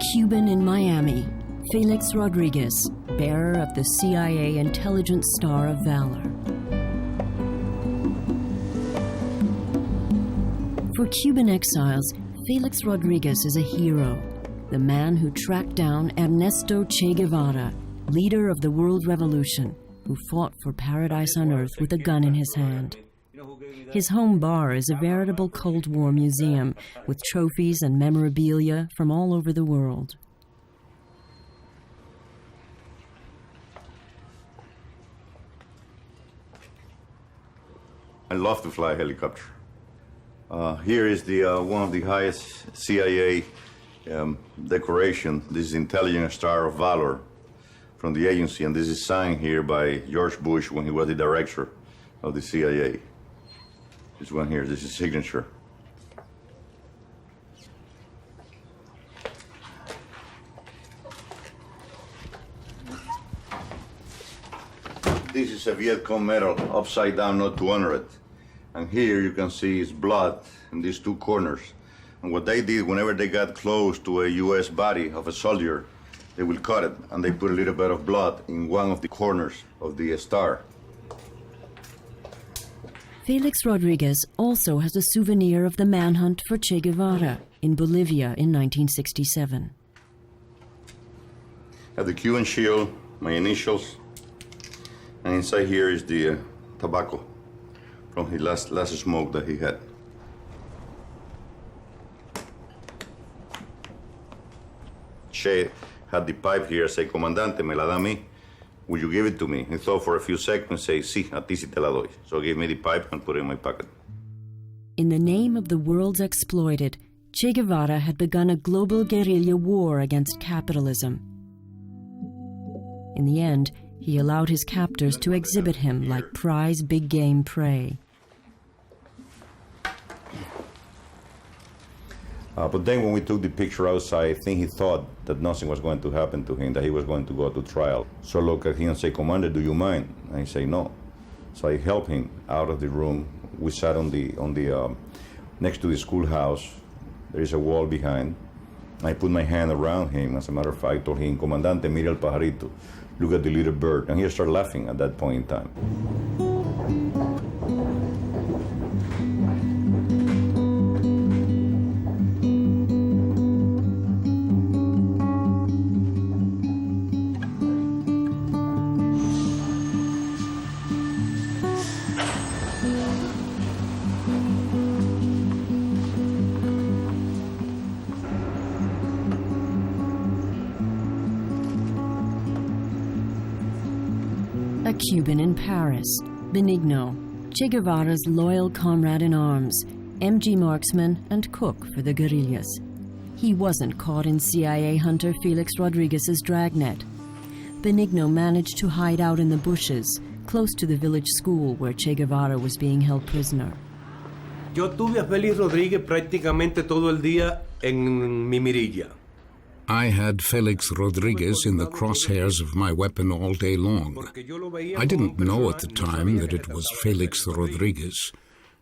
Cuban in Miami, Felix Rodríguez, bearer of the CIA Intelligence Star of Valor. For Cuban exiles, Felix Rodríguez is a hero, the man who tracked down Ernesto Che Guevara, leader of the world revolution, who fought for paradise on earth with a gun in his hand. His home bar is a veritable Cold War museum with trophies and memorabilia from all over the world. I love to fly a helicopter. Here is the one of the highest CIA decoration. This is Intelligence Star of Valor from the agency, and this is signed here by George Bush when he was the director of the CIA. This one here, this is his signature. This is a Viet Cong medal, upside down, not to honor it. And here you can see his blood in these two corners. And what they did, whenever they got close to a U.S. body of a soldier, they will cut it, and they put a little bit of blood in one of the corners of the star. Felix Rodríguez also has a souvenir of the manhunt for Che Guevara in Bolivia in 1967. I have the Cuban shield, my initials, and inside here is the tobacco from his last smoke that he had. Che had the pipe here, say, Comandante, me la da a mí. Will you give it to me? He thought for a few seconds, say, sí, a ti sí te la doy. So he gave me the pipe and put it in my pocket. In the name of the world's exploited, Che Guevara had begun a global guerrilla war against capitalism. In the end, he allowed his captors to exhibit him like prize big game prey. But then when we took the picture outside, I think he thought that nothing was going to happen to him, that he was going to go to trial. So I look at him and say, Commander, do you mind? And he say, no. So I helped him out of the room. We sat on the next to the schoolhouse. There is a wall behind. I put my hand around him. As a matter of fact, I told him, Comandante, mira el pajarito. Look at the little bird. And he started laughing at that point in time. A Cuban in Paris, Benigno, Che Guevara's loyal comrade in arms, MG marksman and cook for the guerrillas. He wasn't caught in CIA hunter Felix Rodríguez's dragnet. Benigno managed to hide out in the bushes, close to the village school where Che Guevara was being held prisoner. Yo tuve a Felix Rodríguez prácticamente todo el día en mi mirilla. I had Felix Rodríguez in the crosshairs of my weapon all day long. I didn't know at the time that it was Felix Rodríguez,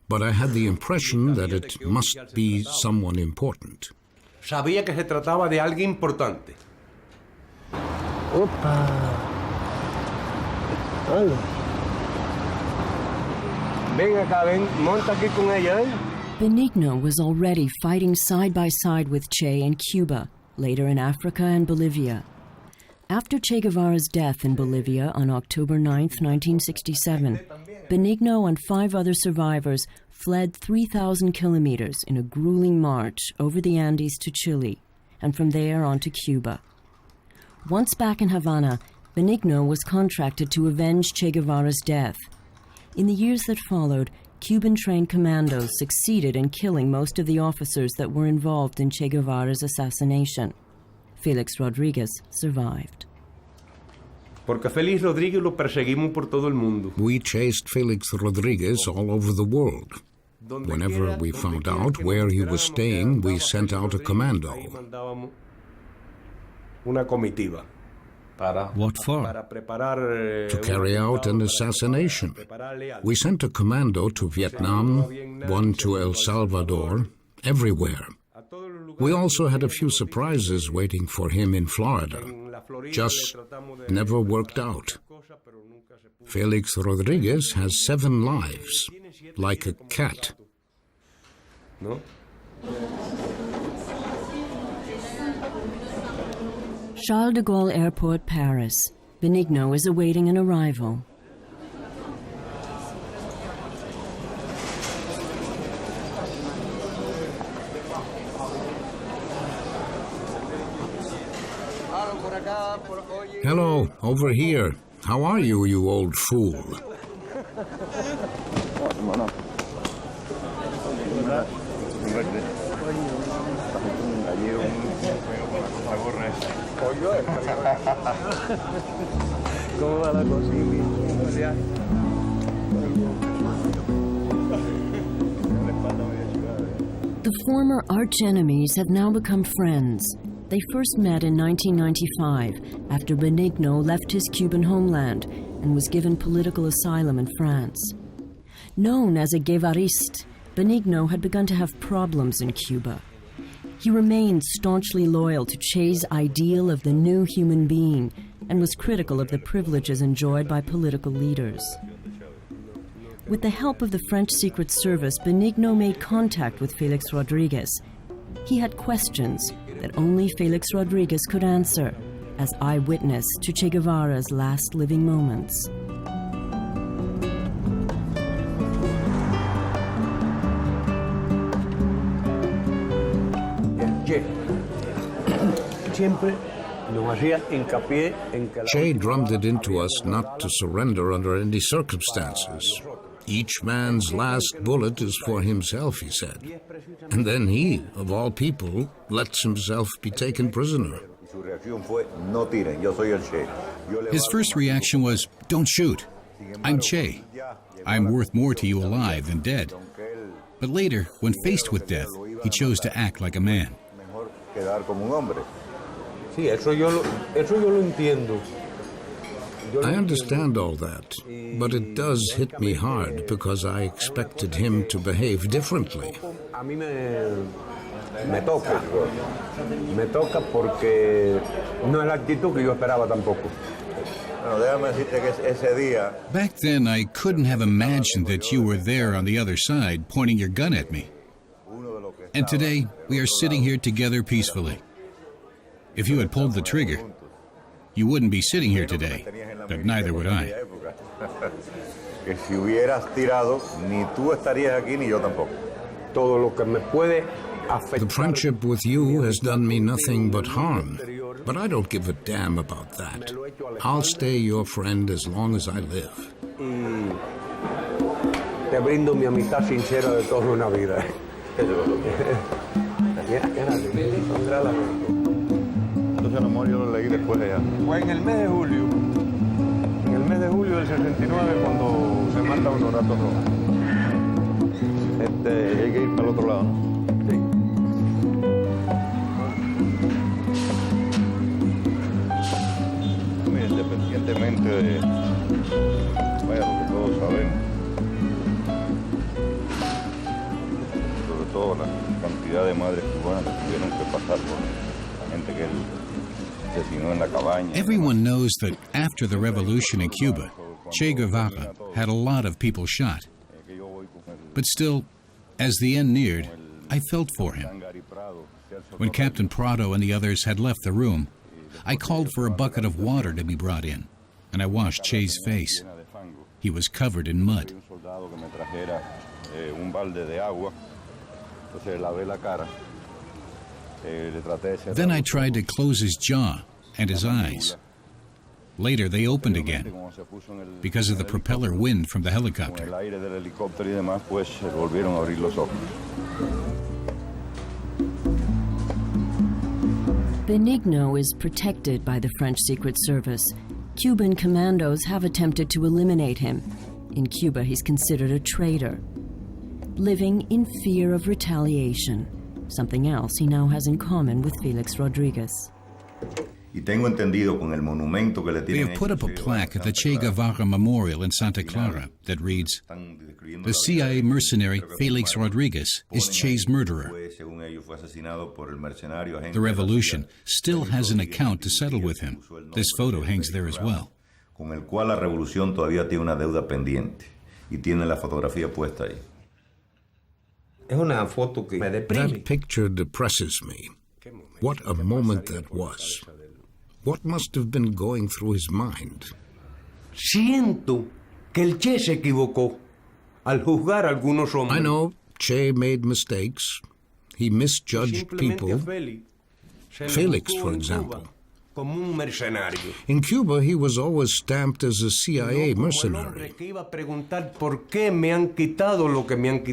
but I had the impression that it must be someone important. Sabía que se trataba de alguien importante. Opa. Hola. Ven acá, ven, monta aquí con ella, ¿eh? Benigno was already fighting side by side with Che in Cuba, later in Africa and Bolivia. After Che Guevara's death in Bolivia on October 9, 1967, Benigno and 5 other survivors fled 3,000 kilometers in a grueling march over the Andes to Chile, and from there on to Cuba. Once back in Havana, Benigno was contracted to avenge Che Guevara's death. In the years that followed, Cuban-trained commandos succeeded in killing most of the officers that were involved in Che Guevara's assassination. Felix Rodríguez survived. Porque Felix Rodríguez lo perseguimos por todo el mundo. We chased Felix Rodríguez all over the world. Whenever we found out where he was staying, we sent out a commando. Una comitiva. What for? To carry out an assassination. We sent a commando to Vietnam, one to El Salvador, everywhere. We also had a few surprises waiting for him in Florida. Just never worked out. Felix Rodríguez has 7 lives, like a cat. ¿no? Charles de Gaulle Airport, Paris. Benigno is awaiting an arrival. Hello, over here. How are you, you old fool? The former arch-enemies have now become friends. They first met in 1995 after Benigno left his Cuban homeland and was given political asylum in France. Known as a Guevarist, Benigno had begun to have problems in Cuba. He remained staunchly loyal to Che's ideal of the new human being and was critical of the privileges enjoyed by political leaders. With the help of the French Secret Service, Benigno made contact with Felix Rodríguez. He had questions that only Felix Rodríguez could answer, as eyewitness to Che Guevara's last living moments. Che drummed it into us not to surrender under any circumstances. Each man's last bullet is for himself, he said. And then he, of all people, lets himself be taken prisoner. His first reaction was, "Don't shoot. I'm Che. I'm worth more to you alive than dead." But later, when faced with death, he chose to act like a man. I understand all that, but it does hit me hard because I expected him to behave differently. Me toca porque no es la actitud que yo esperaba tampoco. Back then, I couldn't have imagined that you were there on the other side, pointing your gun at me. And today, we are sitting here together peacefully. If you had pulled the trigger, you wouldn't be sitting here today, but neither would I. The friendship with you has done me nothing but harm, but I don't give a damn about that. I'll stay your friend as long as I live. Te brindo mi amistad sincera de toda una vida. Entonces, el amor yo lo leí después de allá. Fue en el mes de julio. En el mes de julio del 69 cuando se mata Honorato Rojas. Hay que ir para el otro lado, ¿no? Sí. Mira, independientemente de, vaya, lo que todos sabemos, sobre todo la cantidad de madres cubanas que tuvieron que pasar por la gente que él asesinó en la cabaña. Everyone knows that after the revolution in Cuba, Che Guevara had a lot of people shot. But still, as the end neared, I felt for him. When Captain Prado and the others had left the room, I called for a bucket of water to be brought in, and I washed Che's face. He was covered in mud. Then I tried to close his jaw and his eyes. Later, they opened again because of the propeller wind from the helicopter. Benigno is protected by the French Secret Service. Cuban commandos have attempted to eliminate him. In Cuba, he's considered a traitor, living in fear of retaliation, something else he now has in common with Felix Rodríguez. Y tengo entendido con el monumento que le We tienen have put up a plaque at the Che Guevara Memorial in Santa Clara that reads, "The CIA mercenary Felix Rodríguez is Che's murderer." The revolution still has an account to settle with him. This photo hangs there as well. Con el cual la revolución todavía tiene una deuda pendiente y tiene la fotografía puesta ahí. Es una foto que me deprime. That picture depresses me. What a moment that was. What must have been going through his mind? Siento que el Che se equivocó al juzgar a algunos hombres. I know Che made mistakes. He misjudged people. Felix, for example. Como un mercenario. In Cuba, he was always stamped as a CIA mercenary.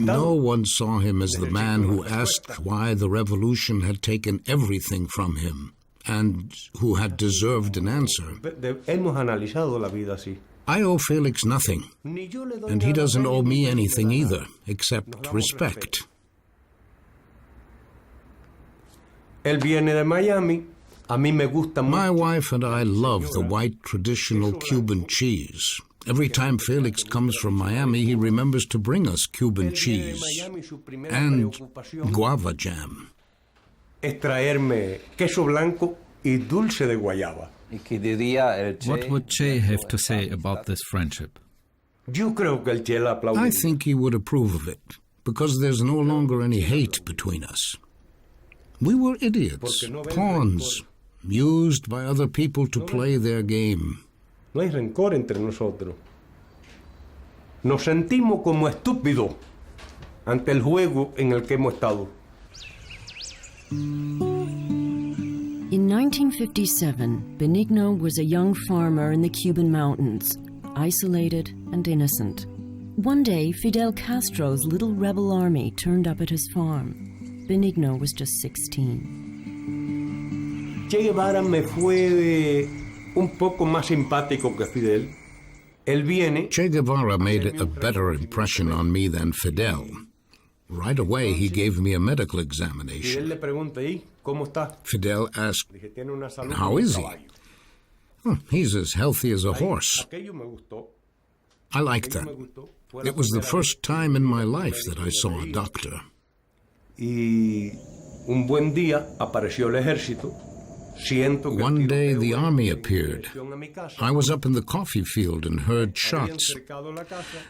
No one saw him as the man who asked why the revolution had taken everything from him and who had deserved an answer. I owe Felix nothing, and he doesn't owe me anything either, except respect. Él viene de Miami. A mí me gusta mucho. My wife and I love the white traditional Cuban cheese. Every time Felix comes from Miami, he remembers to bring us Cuban cheese and guava jam. Es traerme queso blanco y dulce de guayaba. What would Che have to say about this friendship? Yo creo que el Che la aplaude. I think he would approve of it, because there's no longer any hate between us. We were idiots, pawns, used by other people to play their game. No hay rencor entre nosotros. Nos sentimos como estúpidos ante el juego en el que hemos estado. In 1957, Benigno was a young farmer in the Cuban mountains, isolated and innocent. One day, Fidel Castro's little rebel army turned up at his farm. Benigno was just 16. Che Guevara me fue un poco más simpático que Fidel. Él viene. Che Guevara made a better impression on me than Fidel. Right away, he gave me a medical examination. Fidel le pregunta, ¿y cómo está? Fidel asked, "How is he?" "Oh, he's as healthy as a horse." I liked that. It was the first time in my life that I saw a doctor. Y un buen día apareció el ejército. One day the army appeared. I was up in the coffee field and heard shots.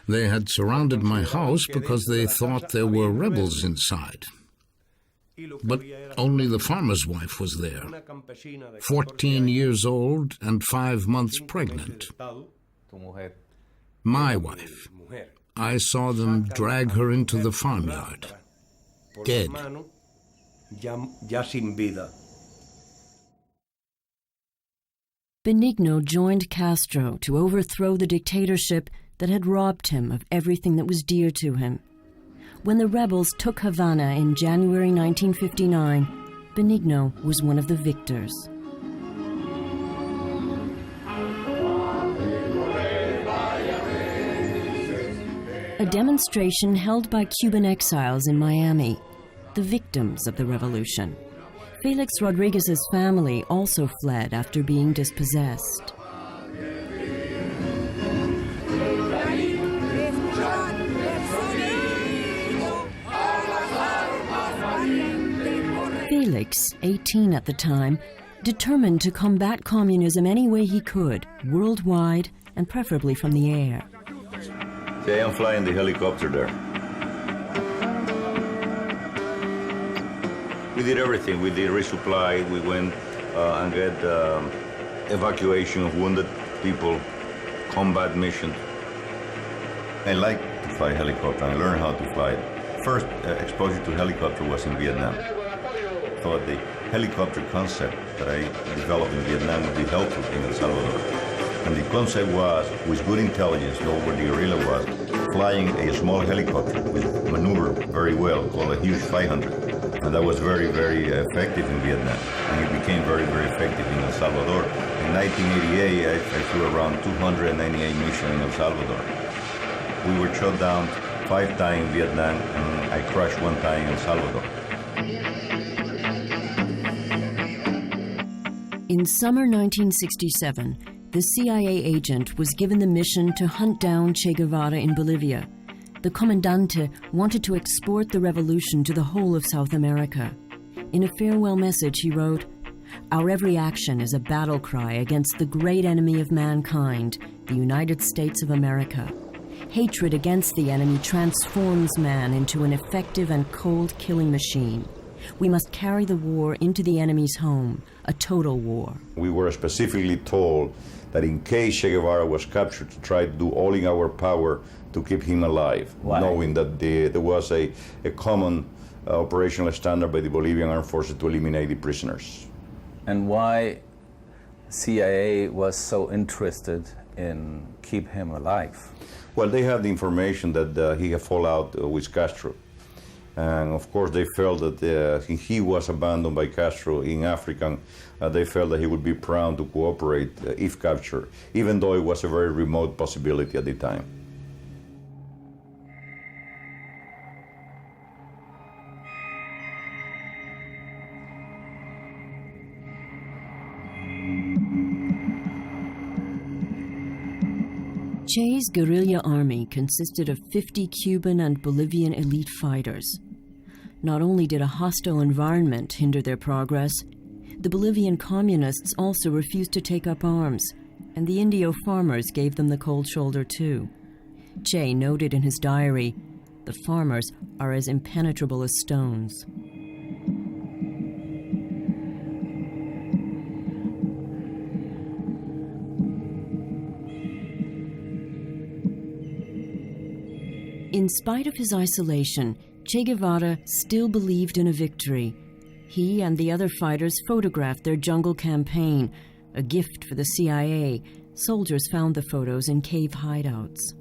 They had surrounded my house because they thought there were rebels inside. But only the farmer's wife was there, 14 years old and 5 months pregnant. My wife. I saw them drag her into the farmyard, dead. Ya sin vida. Benigno joined Castro to overthrow the dictatorship that had robbed him of everything that was dear to him. When the rebels took Havana in January 1959, Benigno was one of the victors. A demonstration held by Cuban exiles in Miami, the victims of the revolution. Felix Rodríguez's family also fled after being dispossessed. Felix, 18 at the time, determined to combat communism any way he could, worldwide and preferably from the air. I am flying the helicopter there. We did everything. We did resupply. We went and get evacuation of wounded people, combat missions. I like to fly helicopter. I learned how to fly it. First exposure to helicopter was in Vietnam. I thought the helicopter concept that I developed in Vietnam would be helpful in El Salvador. And the concept was, with good intelligence, know where the guerrilla was, flying a small helicopter which maneuvered very well, called a Huge 500. And that was very, very effective in Vietnam. And it became very, very effective in El Salvador. In 1988, I flew around 298 missions in El Salvador. We were shot down 5 times in Vietnam, and I crashed 1 time in El Salvador. In In summer 1967, the CIA agent was given the mission to hunt down Che Guevara in Bolivia. The Comandante wanted to export the revolution to the whole of South America. In a farewell message, he wrote, "Our every action is a battle cry against the great enemy of mankind, the United States of America. Hatred against the enemy transforms man into an effective and cold killing machine. We must carry the war into the enemy's home, a total war." We were specifically told that in case Che Guevara was captured, to try to do all in our power to keep him alive, knowing that there was a common operational standard by the Bolivian Armed Forces to eliminate the prisoners. And why CIA was so interested in keep him alive? Well, they had the information that he had fallout with Castro. And of course, they felt that he was abandoned by Castro in Africa. They felt that he would be proud to cooperate if captured, even though it was a very remote possibility at the time. Che's guerrilla army consisted of 50 Cuban and Bolivian elite fighters. Not only did a hostile environment hinder their progress, the Bolivian communists also refused to take up arms, and the Indio farmers gave them the cold shoulder too. Che noted in his diary, "The farmers are as impenetrable as stones." In spite of his isolation, Che Guevara still believed in a victory. He and the other fighters photographed their jungle campaign, a gift for the CIA. Soldiers found the photos in cave hideouts.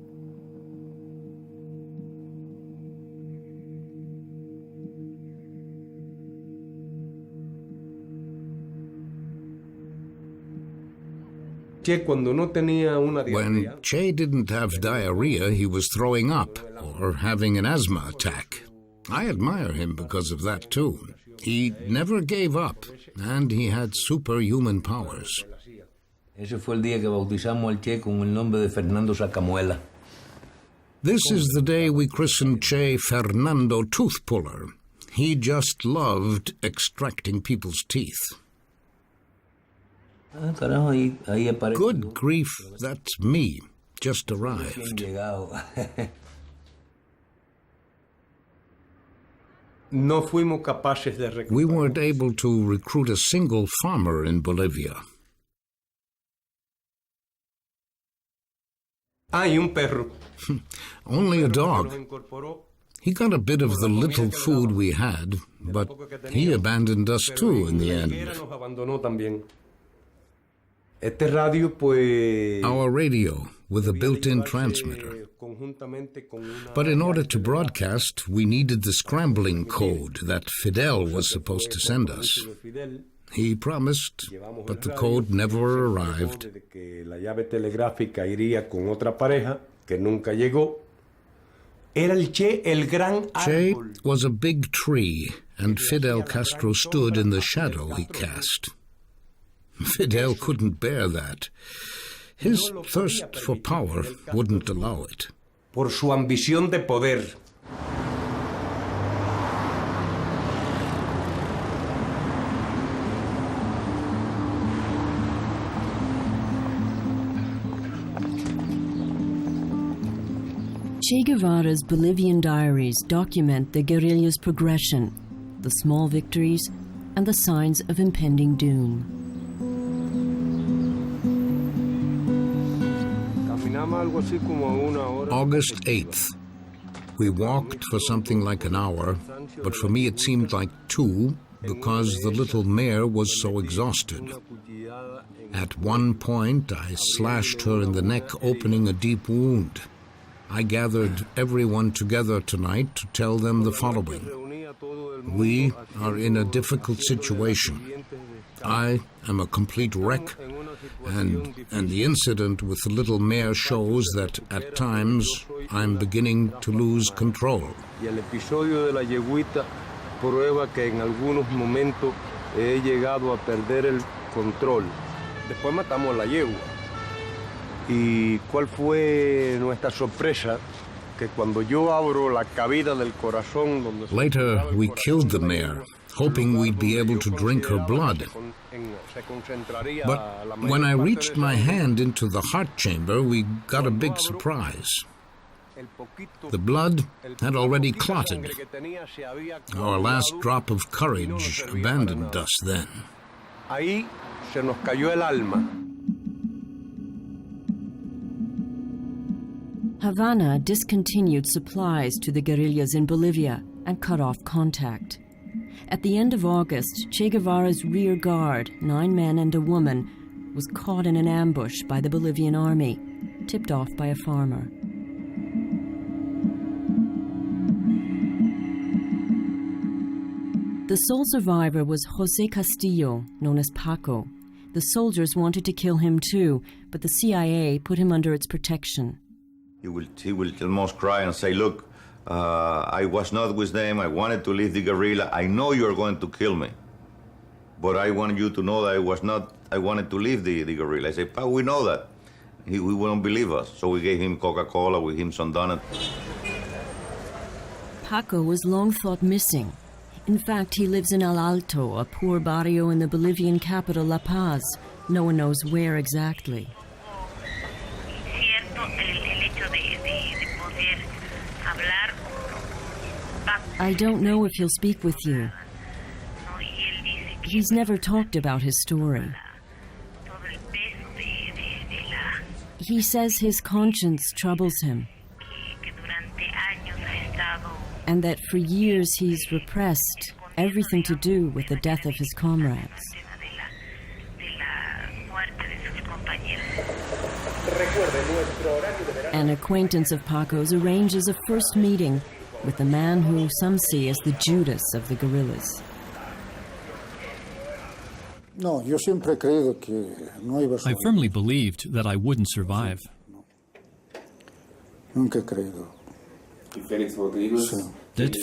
When Che didn't have diarrhea, he was throwing up or having an asthma attack. I admire him because of that too. He never gave up, and he had superhuman powers. Ese fue el día que bautizamos al Che con el nombre de Fernando Sacamuela. This is the day we christened Che Fernando Tooth Puller. He just loved extracting people's teeth. Good grief, that's me, just arrived. We weren't able to recruit a single farmer in Bolivia. Only a dog. He got a bit of the little food we had, but he abandoned us too in the end. Our radio with a built-in transmitter. But in order to broadcast, we needed the scrambling code that Fidel was supposed to send us. He promised, but the code never arrived. Che was a big tree, and Fidel Castro stood in the shadow he cast. Fidel couldn't bear that. His thirst for power wouldn't allow it. Por su ambición de poder. Che Guevara's Bolivian diaries document the guerrilla's progression, the small victories, and the signs of impending doom. August 8th. We walked for something like an hour, but for me it seemed like 2 because the little mare was so exhausted. At one point, I slashed her in the neck, opening a deep wound. I gathered everyone together tonight to tell them the following. We are in a difficult situation. I am a complete wreck, and the incident with the little mare shows that at times I'm beginning to lose control. Y el episodio de la yeguita prueba que en algunos momentos he llegado a perder el control. Después matamos a la yegua. ¿Y cuál fue nuestra sorpresa? Que cuando yo abro la cabida del corazón donde Later, we killed the mare, hoping we'd be able to drink her blood. But when I reached my hand into the heart chamber, we got a big surprise. The blood had already clotted. Our last drop of courage abandoned us then. Ahí se nos cayó el alma. Havana discontinued supplies to the guerrillas in Bolivia and cut off contact. At the end of August, Che Guevara's rear guard, 9 men and a woman, was caught in an ambush by the Bolivian army, tipped off by a farmer. The sole survivor was Jose Castillo, known as Paco. The soldiers wanted to kill him too, but the CIA put him under its protection. He will almost cry and say, look, I was not with them, I wanted to leave the guerrilla, I know you're going to kill me, but I want you to know that I wanted to leave the guerrilla. I said, Paco, we know that. He wouldn't believe us, so we gave him Coca-Cola, we gave him some donuts. Paco was long thought missing. In fact, he lives in El Alto, a poor barrio in the Bolivian capital, La Paz. No one knows where exactly. I don't know if he'll speak with you. He's never talked about his story. He says his conscience troubles him, and that for years he's repressed everything to do with the death of his comrades. An acquaintance of Paco's arranges a first meeting with the man who some see as the Judas of the guerrillas. I firmly believed that I wouldn't survive. Did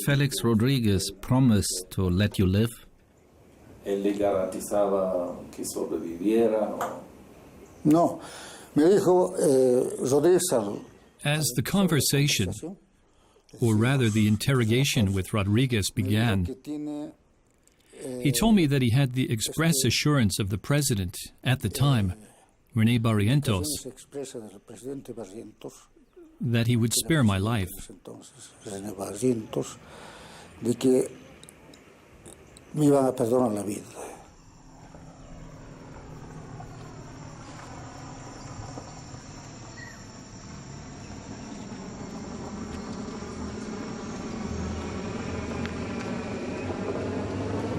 Felix Rodríguez promise to let you live? No. As the conversation, or rather the interrogation with Rodríguez began, he told me that he had the express assurance of the president at the time, René Barrientos, that he would spare my life.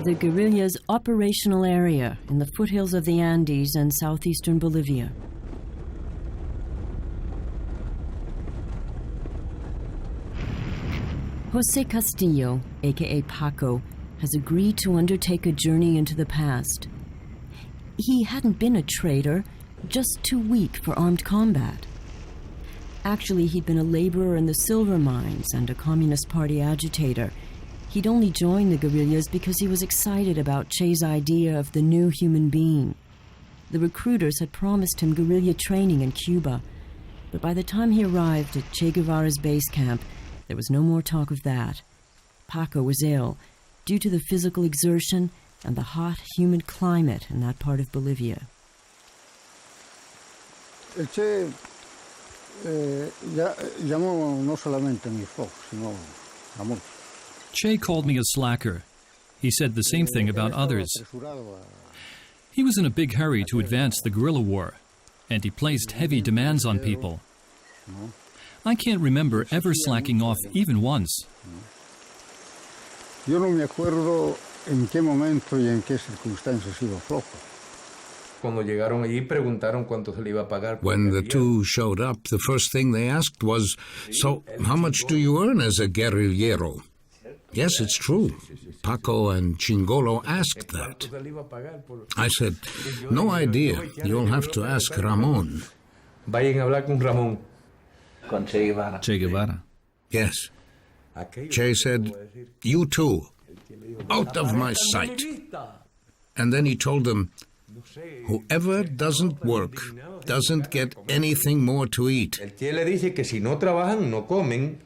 The guerrillas' operational area in the foothills of the Andes and southeastern Bolivia. Jose Castillo, aka Paco, has agreed to undertake a journey into the past. He hadn't been a traitor, just too weak for armed combat. Actually, he'd been a laborer in the silver mines and a Communist Party agitator. He'd only joined the guerrillas because he was excited about Che's idea of the new human being. The recruiters had promised him guerrilla training in Cuba, but by the time he arrived at Che Guevara's base camp, there was no more talk of that. Paco was ill, due to the physical exertion and the hot, humid climate in that part of Bolivia. El Che llamó no solamente a mi flock, sino a muchos. Che called me a slacker. He said the same thing about others. He was in a big hurry to advance the guerrilla war, and he placed heavy demands on people. I can't remember ever slacking off even once. Yo no me acuerdo en qué momento y en qué circunstancias he sido flojo. When the two showed up, the first thing they asked was, "So, how much do you earn as a guerrillero?" Yes, it's true. Paco and Chingolo asked that. I said, "No idea. You'll have to ask Ramon." Vayan a hablar con Ramón. Con Che Guevara. Che Guevara. Yes. Che said, "You too. Out of my sight." And then he told them, Whoever doesn't work doesn't get anything more to eat. El Che le dice que si no trabajan, no comen.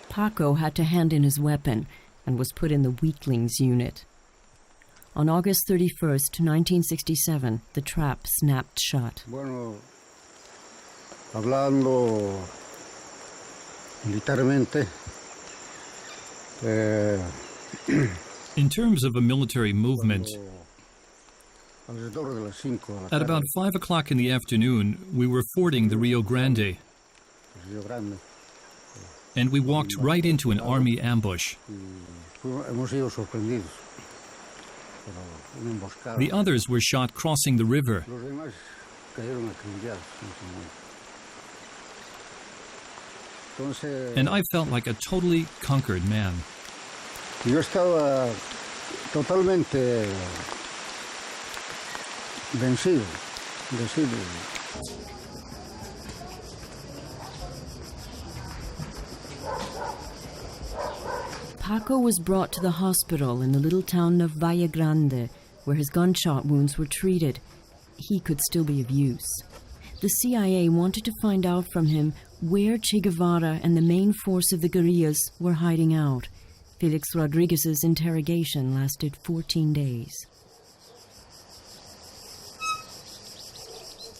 Paco had to hand in his weapon and was put in the weaklings unit. On August 31st, 1967, the trap snapped shut. Bueno, hablando militarmente, In terms of a military movement, at about 5 o'clock in the afternoon, we were fording the Rio Grande, and we walked right into an army ambush. The others were shot crossing the river. And I felt like a totally conquered man. Yo estaba totalmente vencido. Paco was brought to the hospital in the little town of Valle Grande, where his gunshot wounds were treated. He could still be of use. The CIA wanted to find out from him where Che Guevara and the main force of the guerrillas were hiding out. Felix Rodríguez's interrogation lasted 14 days.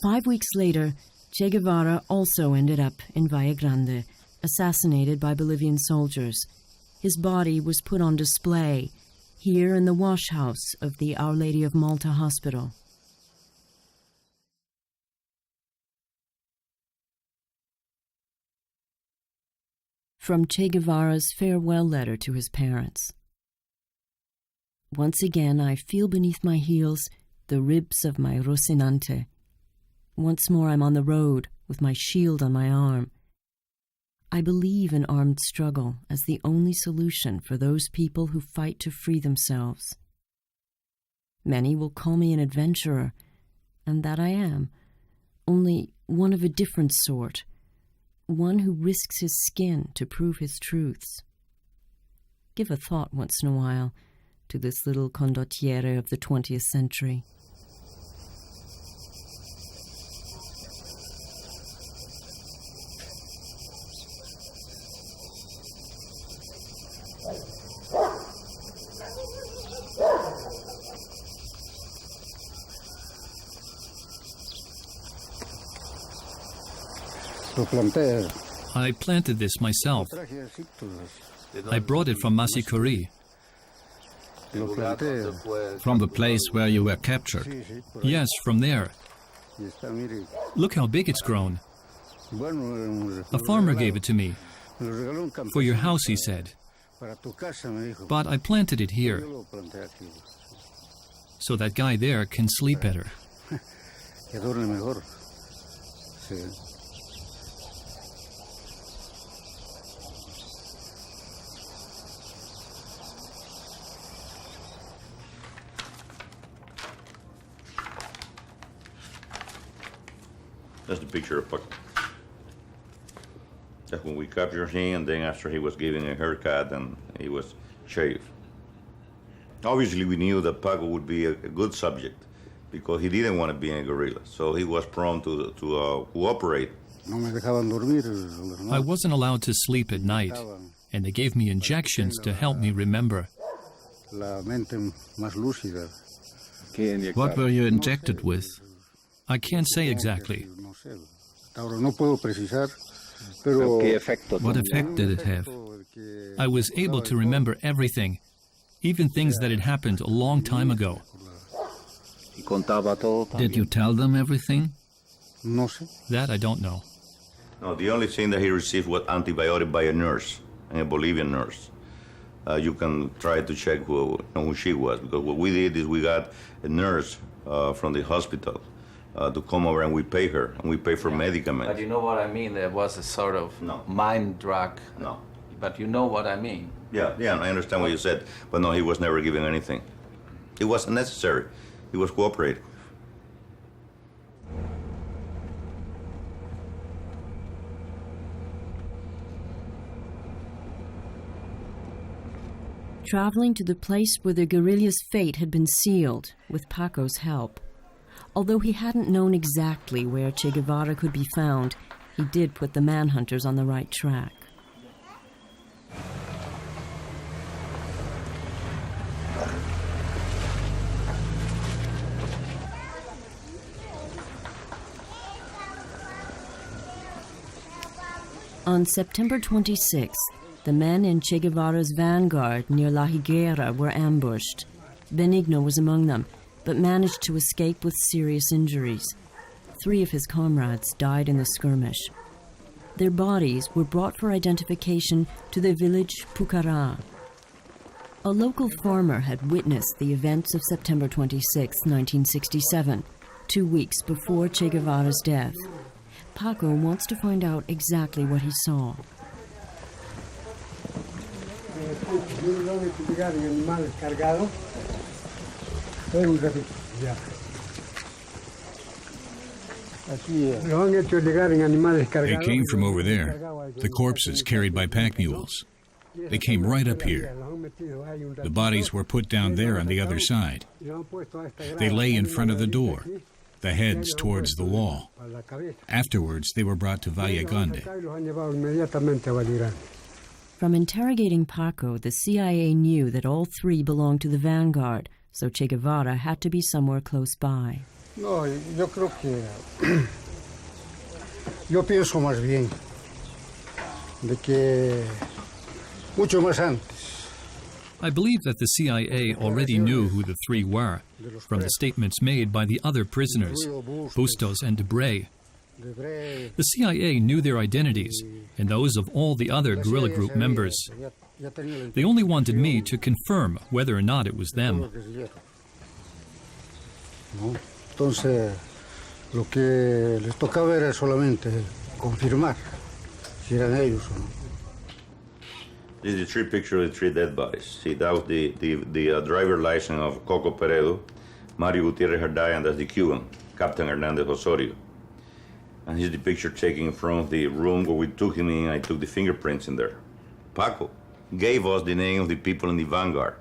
5 weeks later, Che Guevara also ended up in Valle Grande, assassinated by Bolivian soldiers. His body was put on display here in the wash house of the Our Lady of Malta Hospital. From Che Guevara's farewell letter to his parents. Once again I feel beneath my heels the ribs of my Rocinante. Once more I'm on the road with my shield on my arm. I believe in armed struggle as the only solution for those people who fight to free themselves. Many will call me an adventurer, and that I am, only one of a different sort, one who risks his skin to prove his truths. Give a thought once in a while to this little condottiere of the 20th century. I planted this myself. I brought it from Masicuri. From the place where you were captured? Yes, from there. Look how big it's grown. A farmer gave it to me. For your house, he said. But I planted it here, so that guy there can sleep better. That's the picture of Paco. That's when we captured him, and then after he was given a haircut and he was shaved. Obviously, we knew that Paco would be a good subject because he didn't want to be in a guerrilla, so he was prone to cooperate. I wasn't allowed to sleep at night, and they gave me injections to help me remember. What were you injected with? I can't say exactly. What effect did it have? I was able to remember everything, even things that had happened a long time ago. Did you tell them everything? That I don't know. No, the only thing that he received was antibiotic by a nurse, a Bolivian nurse. You can try to check who she was, because what we did is we got a nurse from the hospital to come over, and we pay her, and we pay for medicaments. But you know what I mean? There was a sort of mind drug. No. But you know what I mean? Yeah, I understand what you said, but no, he was never given anything. It wasn't necessary. He was cooperating. traveling to the place where the guerrillas' fate had been sealed with Paco's help. Although he hadn't known exactly where Che Guevara could be found, he did put the manhunters on the right track. On September 26th, the men in Che Guevara's vanguard near La Higuera were ambushed. Benigno was among them, but managed to escape with serious injuries. 3 of his comrades died in the skirmish. Their bodies were brought for identification to the village Pucará. A local farmer had witnessed the events of September 26, 1967, 2 weeks before Che Guevara's death. Paco wants to find out exactly what he saw. They came from over there, the corpses carried by pack mules. They came right up here. The bodies were put down there on the other side. They lay in front of the door, the heads towards the wall. Afterwards, they were brought to Valle Grande. From interrogating Paco, the CIA knew that all 3 belonged to the vanguard, so Che Guevara had to be somewhere close by. No, yo creo que yo pienso más bien de que mucho más antes. I believe that the CIA already knew who the 3 were, from the statements made by the other prisoners, Bustos and Debray. The CIA knew their identities and those of all the other guerrilla group members. They only wanted me to confirm whether or not it was them. Entonces, lo que les tocaba era solamente confirmar si eran ellos o no. This is the 3 pictures of the 3 dead bodies. See, that was the driver license of Coco Peredo, Mario Gutierrez Harday, and that's the Cuban, Captain Hernandez Osorio. And here's the picture taken from the room where we took him in. I took the fingerprints in there. Paco gave us the name of the people in the vanguard.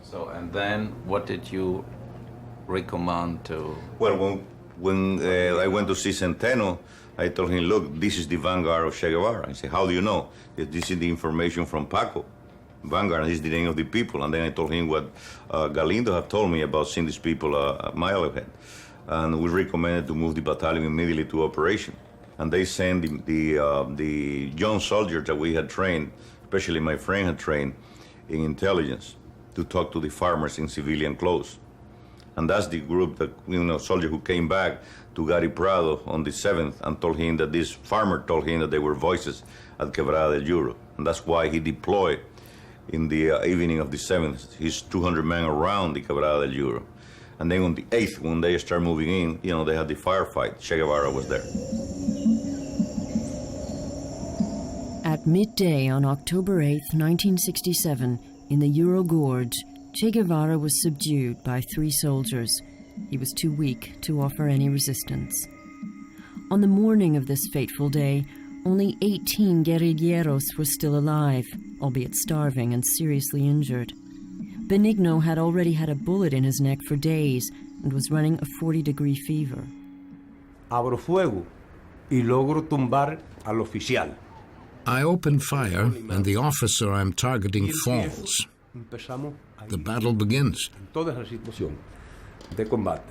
So, and then what did you recommend to? Well, when I went to see Centeno, I told him, look, this is the vanguard of Che Guevara. I said, how do you know? This is the information from Paco. Vanguard is the name of the people. And then I told him what Galindo had told me about seeing these people a mile ahead. And we recommended to move the battalion immediately to operation. And they sent the young soldiers that we had trained, especially my friend had trained in intelligence, to talk to the farmers in civilian clothes. And that's the group that, soldier who came back to Gary Prado on the 7th and told him that this farmer told him that they were voices at Quebrada del Yuro. And that's why he deployed in the evening of the 7th, his 200 men around the Quebrada del Yuro. And then on the 8th, when they started moving in, they had the firefight. Che Guevara was there. At midday on October 8, 1967, in the Euro Gorge, Che Guevara was subdued by 3 soldiers. He was too weak to offer any resistance. On the morning of this fateful day, only 18 guerrilleros were still alive, albeit starving and seriously injured. Benigno had already had a bullet in his neck for days and was running a 40-degree fever. Abro fuego y logro tumbar al oficial. I open fire and the officer I'm targeting falls. The battle begins. Toda esa situación de combate.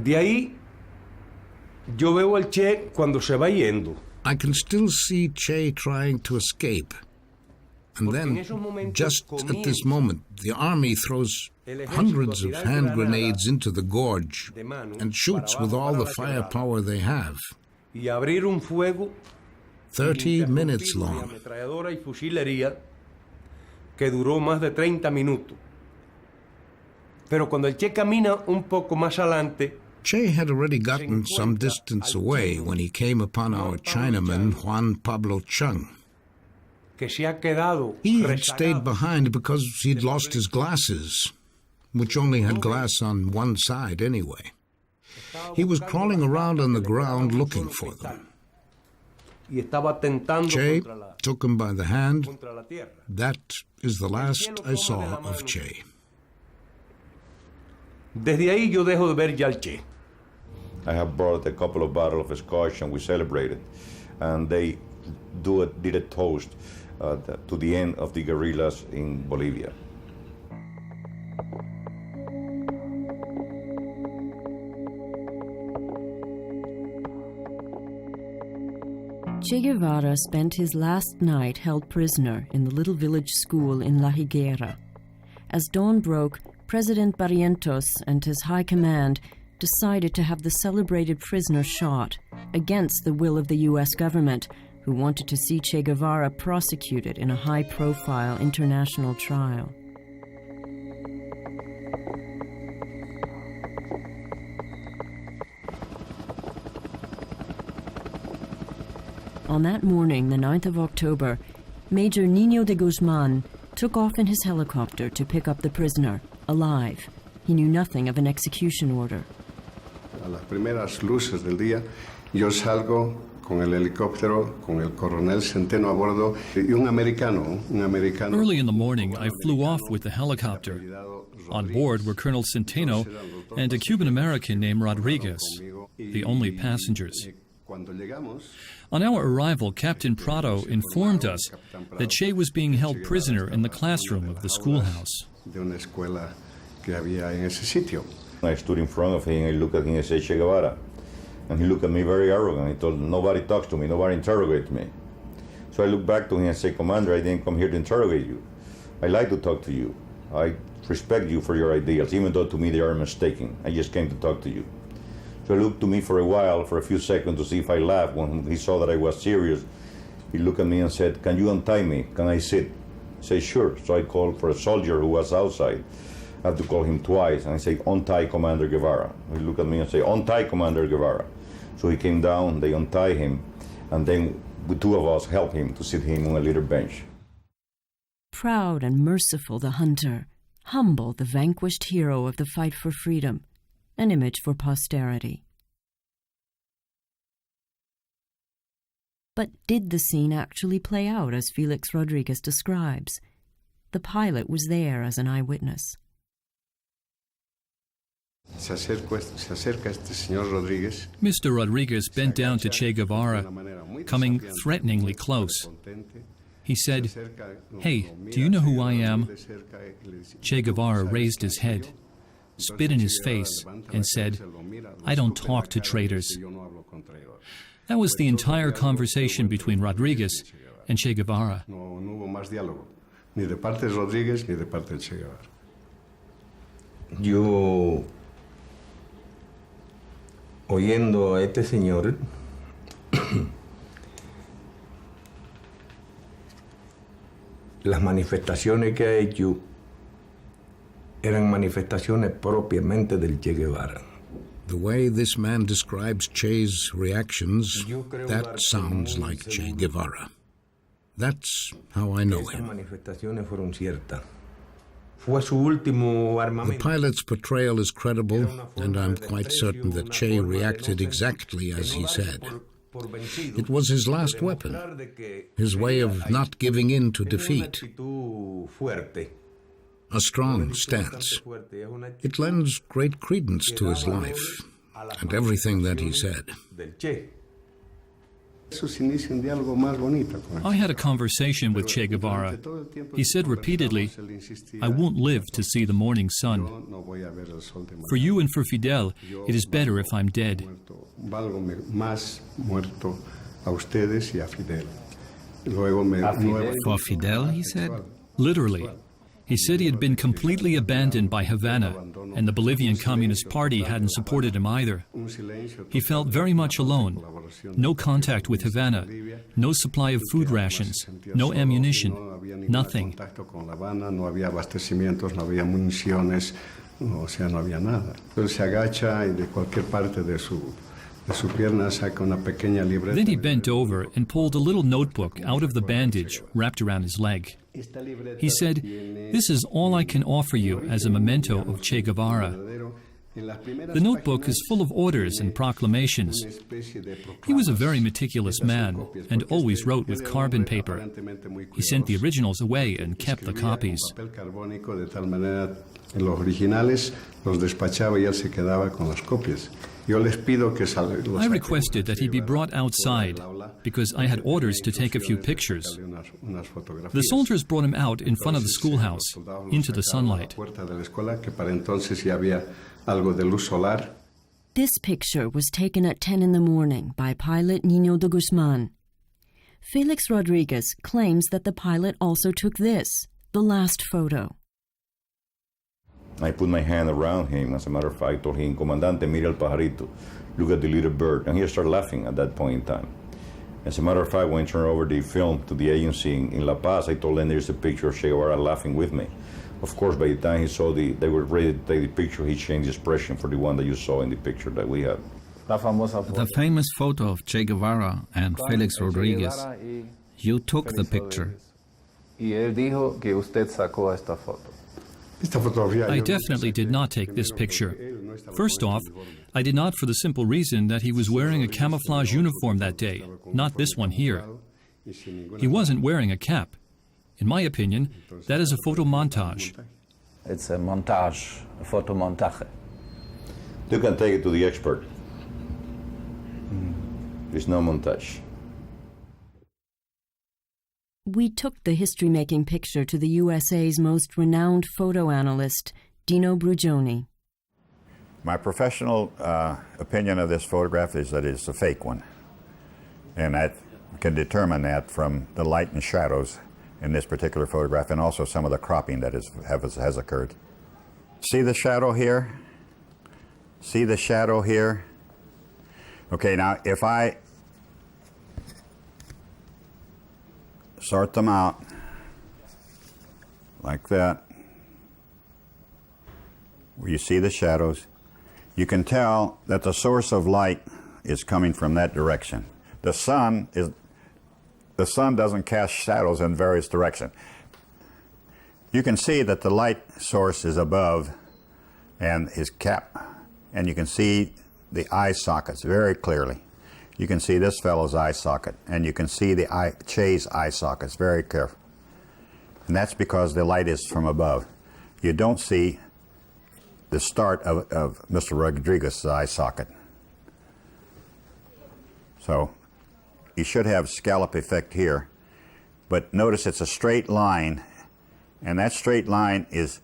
De ahí, yo veo al Che cuando se va yendo. I can still see Che trying to escape. And then, just at this moment, the army throws hundreds of hand grenades into the gorge and shoots with all the firepower they have. 30 minutes long. Que duró más de 30 minutos. Pero cuando el Che camina un poco más adelante, Che had already gotten some distance away when he came upon our Chinaman, Juan Pablo Chung. He had stayed behind because he'd lost his glasses, which only had glass on one side anyway. He was crawling around on the ground looking for them. y estaba tentando Che contra la, took him by the hand. contra la tierra. That is the last I saw of Che. Desde ahí yo dejo de ver ya al Che. I have brought a couple of bottles of scotch and we celebrated. And they did a toast to the end of the guerrillas in Bolivia. Che Guevara spent his last night held prisoner in the little village school in La Higuera. As dawn broke, President Barrientos and his high command decided to have the celebrated prisoner shot, against the will of the U.S. government, who wanted to see Che Guevara prosecuted in a high-profile international trial. On that morning, the 9th of October, Major Nino de Guzman took off in his helicopter to pick up the prisoner, alive. He knew nothing of an execution order. A las primeras luces del día, yo salgo con el helicóptero, con el coronel Centeno a bordo y un americano. Early in the morning, I flew off with the helicopter. On board were Colonel Centeno and a Cuban-American named Rodriguez, the only passengers. On our arrival, Captain Prado informed us that Che was being held prisoner in the classroom of the schoolhouse. I stood in front of him and I looked at him and said, Che Guevara. And he looked at me very arrogant. He told, nobody talks to me, nobody interrogates me. So I looked back to him and said, Commander, I didn't come here to interrogate you. I like to talk to you. I respect you for your ideas, even though to me they are mistaken. I just came to talk to you. So he looked to me for a while, for a few seconds, to see if I laughed. When he saw that I was serious, he looked at me and said, can you untie me? Can I sit? I said, sure. So I called for a soldier who was outside. I had to call him twice, and I said, untie Commander Guevara. He looked at me and said, untie Commander Guevara. So he came down, they untied him, and then the two of us helped him to sit him on a little bench. Proud and merciful the hunter, humble the vanquished hero of the fight for freedom, an image for posterity. But did the scene actually play out as Felix Rodríguez describes? The pilot was there as an eyewitness. Mr. Rodriguez bent down to Che Guevara, coming threateningly close. He said, "Hey, do you know who I am?" Che Guevara raised his head, spit in his face, and said, "I don't talk to traitors." That was the entire conversation between Rodriguez and Che Guevara. Yo, oyendo a este señor, las manifestaciones que ha hecho eran manifestaciones propiamente del Che Guevara. The way this man describes Che's reactions, that sounds like Che Guevara. That's how I know him. The pilot's portrayal is credible, and I'm quite certain that Che reacted exactly as he said. It was his last weapon, his way of not giving in to defeat. A strong stance. It lends great credence to his life and everything that he said. I had a conversation with Che Guevara. He said repeatedly, "I won't live to see the morning sun. For you and for Fidel, it is better if I'm dead." For Fidel, he said? Literally. He said he had been completely abandoned by Havana, and the Bolivian Communist Party hadn't supported him either. He felt very much alone. No contact with Havana, no supply of food rations, no ammunition, nothing. Then he bent over and pulled a little notebook out of the bandage wrapped around his leg. He said, "This is all I can offer you as a memento of Che Guevara. The notebook is full of orders and proclamations. He was a very meticulous man and always wrote with carbon paper. He sent the originals away and kept the copies. I requested that he be brought outside because I had orders to take a few pictures. The soldiers brought him out in front of the schoolhouse, into the sunlight. This picture was taken at 10 in the morning by pilot Niño de Guzman. Felix Rodríguez claims that the pilot also took this, the last photo. I put my hand around him. As a matter of fact, I told him, Comandante, mira el pajarito. Look at the little bird. And he started laughing at that point in time. As a matter of fact, when I turned over the film to the agency in La Paz, I told them there's a picture of Che Guevara laughing with me. Of course, by the time he saw they were ready to take the picture, he changed the expression for the one that you saw in the picture that we had. The famous photo of Che Guevara and Felix Rodríguez. You took the picture. I definitely did not take this picture. First off, I did not for the simple reason that he was wearing a camouflage uniform that day, not this one here. He wasn't wearing a cap. In my opinion, that is a photo montage. It's a montage, a photo montaje. You can take it to the expert. It's no montage. We took the history-making picture to the USA's most renowned photo analyst, Dino Brugioni. My professional opinion of this photograph is that it's a fake one. And I can determine that from the light and shadows in this particular photograph, and also some of the cropping that has occurred. See the shadow here? See the shadow here? Okay, now if I sort them out like that, where you see the shadows, you can tell that the source of light is coming from that direction. The sun doesn't cast shadows in various directions. You can see that the light source is above and his cap, and you can see the eye sockets very clearly. You can see this fellow's eye socket, and you can see Che's eye sockets very carefully. And that's because the light is from above. You don't see the start of Mr. Rodríguez's eye socket. So you should have scallop effect here, but notice it's a straight line, and that straight line is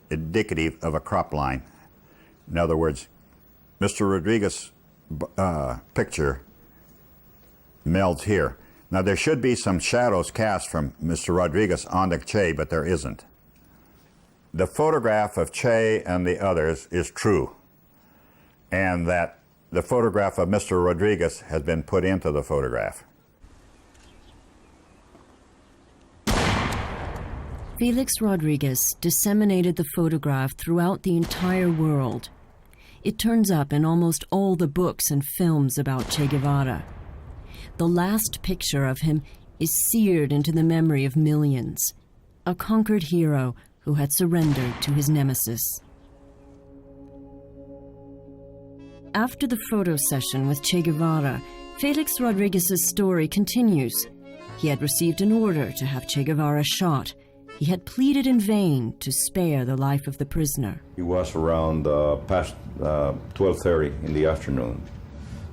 indicative of a crop line. In other words, Mr. Rodríguez's picture melds here. Now there should be some shadows cast from Mr. Rodríguez onto Che, but there isn't. The photograph of Che and the others is true, and that the photograph of Mr. Rodríguez has been put into the photograph. Felix Rodríguez disseminated the photograph throughout the entire world. It turns up in almost all the books and films about Che Guevara. The last picture of him is seared into the memory of millions, a conquered hero who had surrendered to his nemesis. After the photo session with Che Guevara, Felix Rodríguez's story continues. He had received an order to have Che Guevara shot. He had pleaded in vain to spare the life of the prisoner. It was around past 12:30 in the afternoon.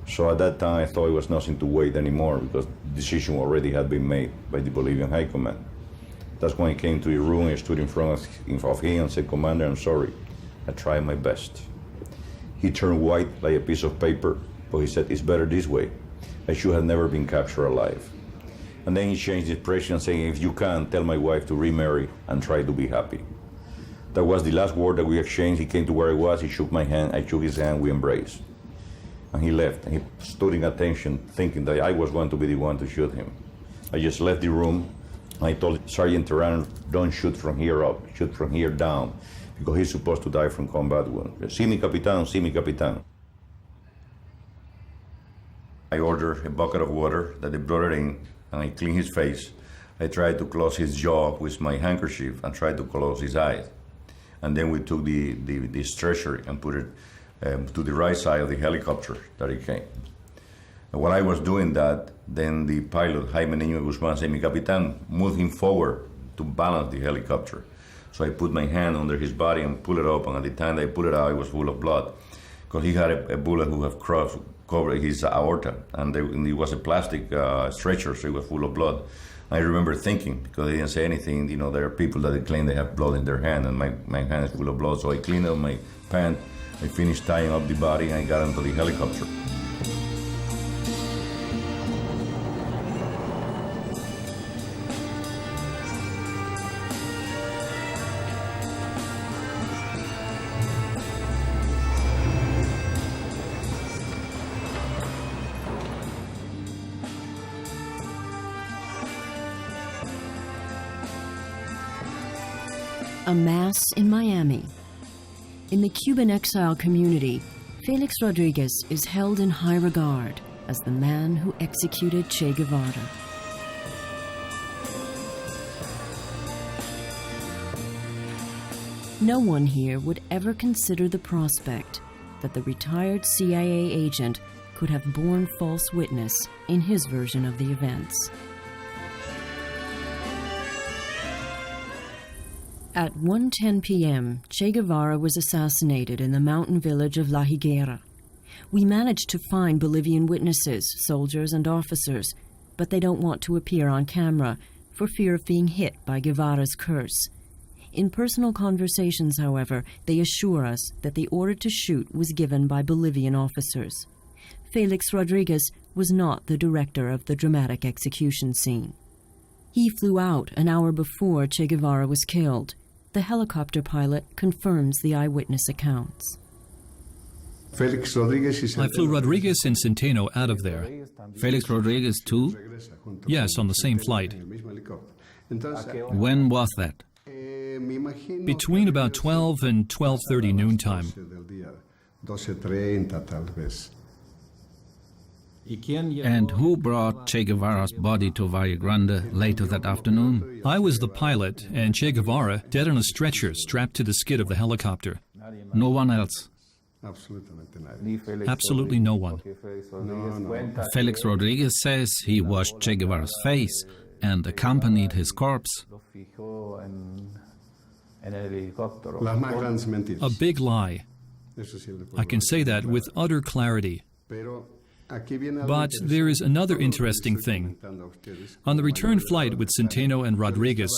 So at that time, I thought it was nothing to wait anymore because the decision already had been made by the Bolivian High Command. That's when I came to the room, I stood in front of him and said, "Commander, I'm sorry. I tried my best." He turned white like a piece of paper, but he said, "It's better this way. I should have never been captured alive." And then he changed his expression, saying, "If you can, tell my wife to remarry and try to be happy." That was the last word that we exchanged. He came to where I was, he shook my hand, I shook his hand, we embraced. And he left, and he stood in attention, thinking that I was going to be the one to shoot him. I just left the room. I told Sergeant Terran, "Don't shoot from here up, shoot from here down, because he's supposed to die from combat wounds. See me, Capitan, see me, Capitan." I ordered a bucket of water that they brought it in, and I cleaned his face. I tried to close his jaw with my handkerchief and tried to close his eyes. And then we took the stretcher and put it to the right side of the helicopter that it came. And while I was doing that, then the pilot, Jaime Niño Guzmán, said, "Mi capitán, move him forward to balance the helicopter." So I put my hand under his body and pull it up, and at the time I pulled it out, it was full of blood, because he had a bullet who have covered his aorta, and it was a plastic stretcher, so it was full of blood. I remember thinking, because they didn't say anything, there are people that claim they have blood in their hand, and my hand is full of blood, so I cleaned up my pants, I finished tying up the body, and I got into the helicopter. A mass in Miami. In the Cuban exile community, Felix Rodríguez is held in high regard as the man who executed Che Guevara. No one here would ever consider the prospect that the retired CIA agent could have borne false witness in his version of the events. At 1:10 p.m., Che Guevara was assassinated in the mountain village of La Higuera. We managed to find Bolivian witnesses, soldiers and officers, but they don't want to appear on camera for fear of being hit by Guevara's curse. In personal conversations, however, they assure us that the order to shoot was given by Bolivian officers. Felix Rodríguez was not the director of the dramatic execution scene. He flew out an hour before Che Guevara was killed. The helicopter pilot confirms the eyewitness accounts. Felix Rodríguez I flew Rodríguez and Centeno out of there. Felix Rodríguez too? Yes, on the same flight. When was that? Between about 12 and 12:30 noontime. And who brought Che Guevara's body to Valle Grande later that afternoon? I was the pilot, and Che Guevara dead on a stretcher strapped to the skid of the helicopter. No one else? Absolutely no one. Felix Rodríguez says he washed Che Guevara's face and accompanied his corpse. A big lie. I can say that with utter clarity. But there is another interesting thing. On the return flight with Centeno and Rodríguez,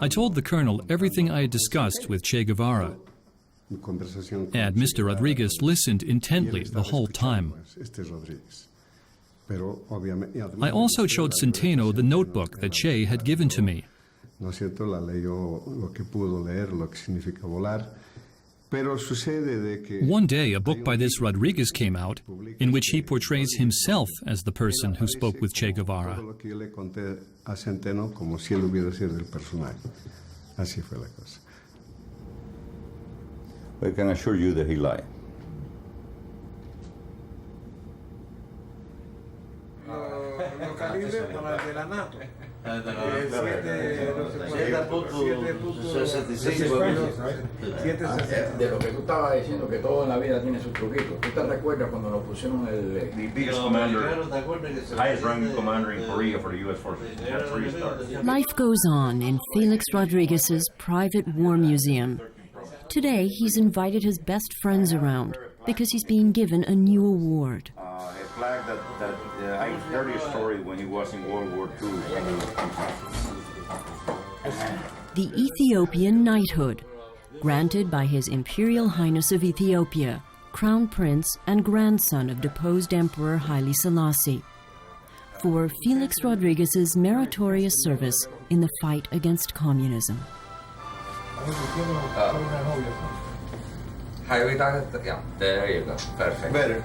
I told the colonel everything I had discussed with Che Guevara. And Mr. Rodríguez listened intently the whole time. I also showed Centeno the notebook that Che had given to me. One day, a book by this Rodríguez came out, in which he portrays himself as the person who spoke with Che Guevara. I can assure you that he lied. De lo que tú estabas diciendo, que todo en la vida tiene sus truquitos. ¿Tú te recuerdas cuando nos pusieron The biggest commander, highest ranking commander in Korea for the U.S. forces, had 3 stars. Life goes on in Felix Rodríguez's private war museum. Today, he's invited his best friends around because he's being given a new award. A flag that I heard his story when he was in World War II. The Ethiopian Knighthood, granted by His Imperial Highness of Ethiopia, Crown Prince and grandson of deposed Emperor Haile Selassie, for Felix Rodríguez's meritorious service in the fight against communism. Yeah, there you go. Perfect. Better.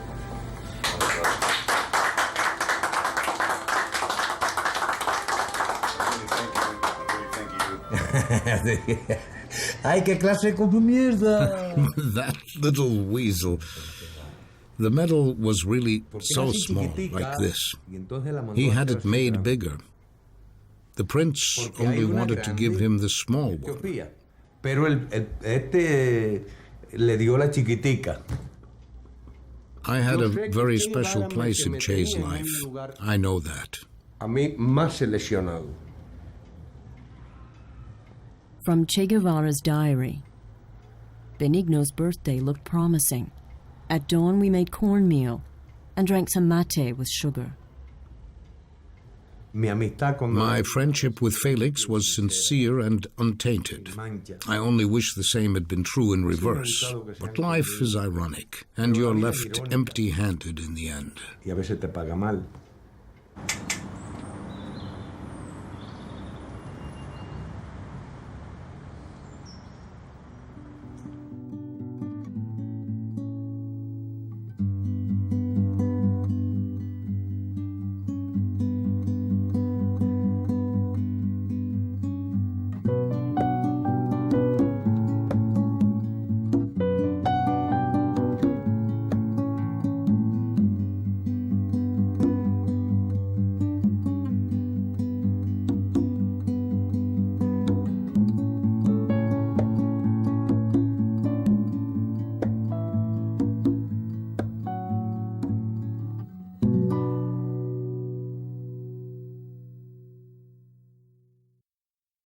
Ay, qué clase de mierda. That little weasel. The medal was really so small, like this. He had it made bigger. The prince only wanted to give him the small one. Pero este le dio la chiquitica. I had a very special place in Che's life. I know that. A mí más seleccionado. From Che Guevara's diary. Benigno's birthday looked promising. At dawn we made cornmeal and drank some mate with sugar. My friendship with Felix was sincere and untainted. I only wish the same had been true in reverse. But life is ironic, and you're left empty-handed in the end.